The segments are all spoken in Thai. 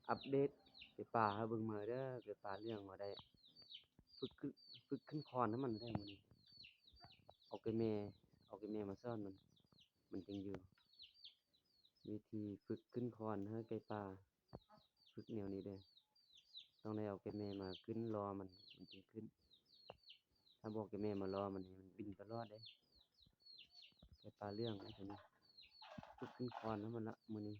อัปเดตไปป่าหาเบิ่งมาเด้อไปป่าเรื่องว่าได้ฝึกขึ้นฝึกขึ้นคอนให้มันได้มื้อนี้เอาไปแม่เอาไปแม่มาสอนมันจังอยู่วิธีฝึกขึ้นคอนให้ไก่ป่าฝึกแนวนี้เด้อต้องได้เอาไก่แม่มาขึ้นรอมันจึงขึ้นถ้าบอกไก่แม่มารอมันนี่มันบินตลอดเด้ไก่ป่าเรื่องอันนี้ฝึกขึ้นคอนให้มันละมื้อนี้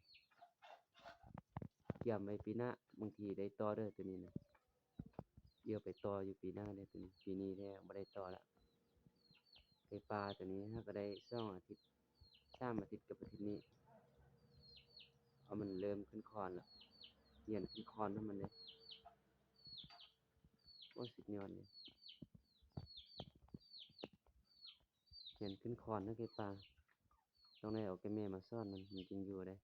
เตรียมไว้ปีหน้าบางทีได้ต่อเด้อตัวนี้น่ะเดี๋ยวไปต่ออยู่ปีหน้าเด้อตัวนี้ปีนี้แล้วบ่ได้ต่อแล้วไก่ป่าตัวนี้เราก็ได้2อาทิตย์3อาทิตย์กับอาทิตย์นี้เพราะมันเริ่มขึ้นคอนแล้วเรียนขึ้นคอนให้มันเลยโอ้สุดยอดเลยเรียนขึ้นคอนนะไก่ป่าต้องได้เอาไก่แม่มาสอนมันจึงอยู่ได้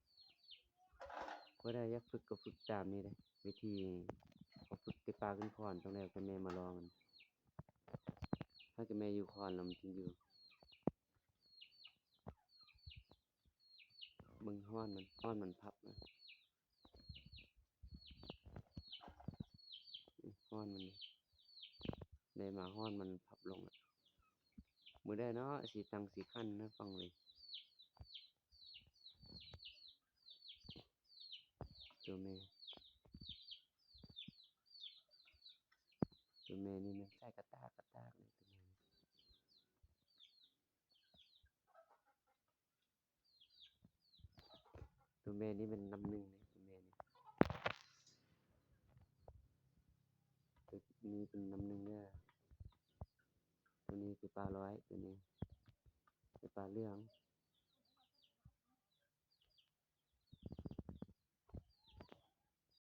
บ่ได้อยากฝึกก็ฝึกตามนี้เด้วิธีเอาฝึกไก่ป่าขึ้นคอนต้องได้เอาไก่แม่มารอมันถ้าไก่แม่อยู่คอนแล้วมันจึงอยู่เบิ่งฮ้อนมันพับนะฮ้อนมันได้มาฮ้อนมันพับลงอะมื้อใดเนาะสิตั้งสิคันให้ฟังเลยตัวแม่นี่มันใส่กระตากเลยตัวแม่นี่มันนำหนึ่งเลยตัวแม่นี่ตัวนี้เป็นนำหนึ่งเด้อตัวนี้คือปลาร้อยตัวนี้คือปลาเหลือง